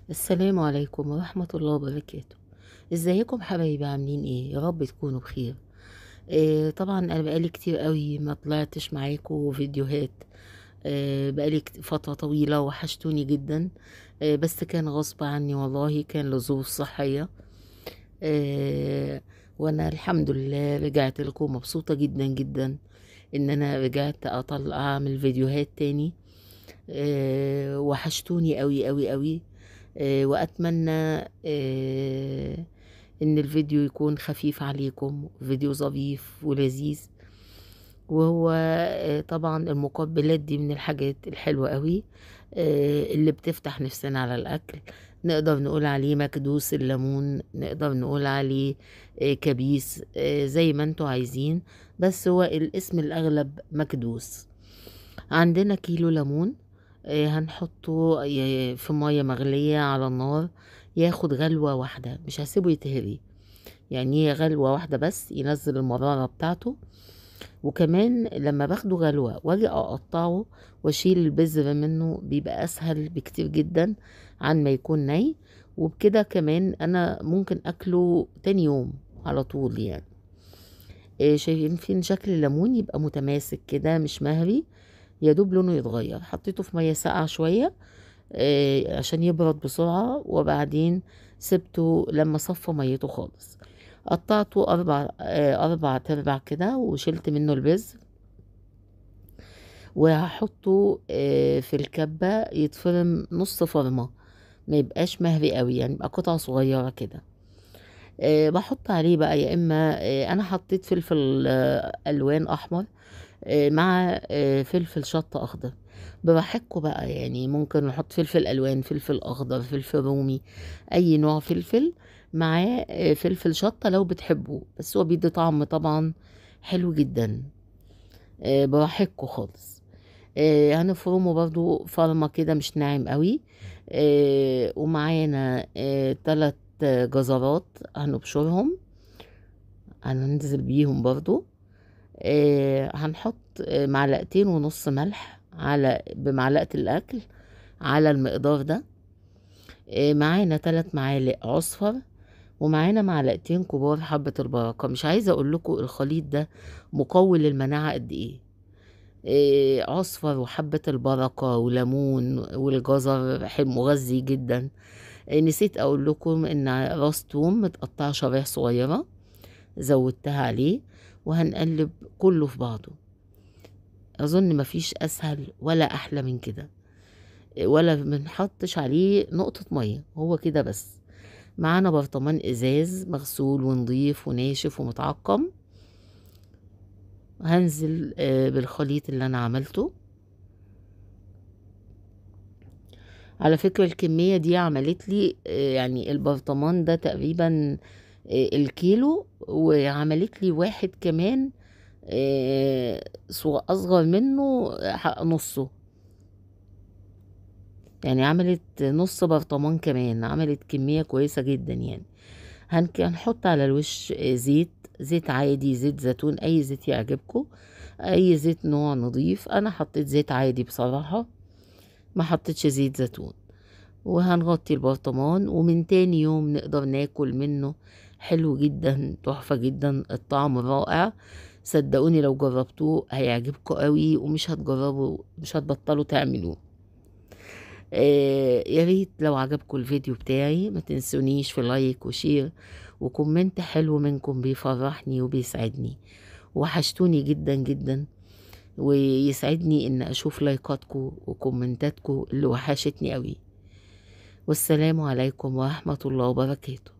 السلام عليكم ورحمة الله وبركاته. ازيكم حبايبي، عاملين ايه؟ يا رب تكونوا بخير. طبعا انا بقالي كتير قوي ما طلعتش معاكم فيديوهات. بقالي فترة طويلة، وحشتوني جدا. بس كان غصب عني والله، كان لظروف صحية. آه وانا الحمد لله رجعت لكم، مبسوطة جدا جدا ان انا رجعت اعمل فيديوهات تاني. وحشتوني قوي قوي قوي. واتمنى ان الفيديو يكون خفيف عليكم، فيديو ظريف ولذيذ. وهو طبعا المقبلات دي من الحاجات الحلوة قوي، اللي بتفتح نفسنا على الاكل. نقدر نقول عليه مكدوس الليمون، نقدر نقول عليه كبيس، زي ما انتوا عايزين. بس هو الاسم الاغلب مكدوس. عندنا كيلو ليمون، هنحطه في مية مغلية على النار، ياخد غلوة واحدة، مش هسيبه يتهري. يعني هي غلوة واحدة بس ينزل المرارة بتاعته. وكمان لما باخده غلوة واجي اقطعه واشيل البذر منه، بيبقى اسهل بكتير جدا عن ما يكون ني. وبكده كمان انا ممكن اكله تاني يوم على طول يعني. شايفين شكل الليمون يبقى متماسك كده، مش مهري، يا دوب لونه يتغير. حطيته في ميه ساقعه شويه عشان يبرد بسرعه، وبعدين سبته لما صفى ميته خالص. قطعته اربع تربع كده، وشلت منه البذر. وهحطه في الكبه يتفرم نص فرمه، ما يبقاش مهري قوي، يعني يبقى قطع صغيره كده. بحط عليه بقى، يا اما انا حطيت فلفل الوان احمر مع فلفل شطة أخضر. براحتكم بقى، يعني ممكن نحط فلفل ألوان، فلفل أخضر، فلفل رومي، أي نوع فلفل معاه فلفل شطة لو بتحبوه، بس هو بيدي طعم طبعا حلو جدا. براحتكم خالص. هنفرمه برضو فرمة كده، مش ناعم قوي. ومعانا 3 جزرات هنبشرهم، هننزل بيهم برضو. هنحط معلقتين ونص ملح على بمعلقة الأكل على المقدار ده. معانا 3 معالق عصفر، ومعانا معلقتين كبار حبة البركة. مش عايزة أقول لكم الخليط ده مقوي للمناعة قد إيه. عصفر وحبة البركة وليمون والجزر مغذي جدا. نسيت أقول لكم إن راس توم متقطعة شرايح صغيرة، زودتها عليه. وهنقلب كله في بعضه. اظن مفيش اسهل ولا احلى من كده، ولا بنحطش عليه نقطة مية، هو كده بس. معانا برطمان ازاز مغسول ونضيف وناشف ومتعقم. هنزل بالخليط اللي انا عملته. على فكرة الكمية دي عملت لي يعني البرطمان ده تقريبا الكيلو، وعملت لي واحد كمان اصغر منه نصه. يعني عملت نص برطمان كمان، عملت كمية كويسة جدا يعني. هنحط على الوش زيت عادي، زيت زيتون، اي زيت يعجبكم، اي زيت نوع نضيف. انا حطيت زيت عادي بصراحة، ما حطيتش زيت زيتون. وهنغطي البرطمان، ومن تاني يوم نقدر ناكل منه. حلو جدا، تحفة جدا، الطعم رائع. صدقوني لو جربتوه هيعجبكم قوي، ومش هتجربوا، مش هتبطلوا تعملوه. يا ريت لو عجبكم الفيديو بتاعي ما تنسونيش في لايك وشير وكومنت حلو منكم، بيفرحني وبيسعدني. وحشتوني جدا جدا، ويسعدني ان اشوف لايكاتكم وكومنتاتكم اللي وحشتني قوي. والسلام عليكم ورحمة الله وبركاته.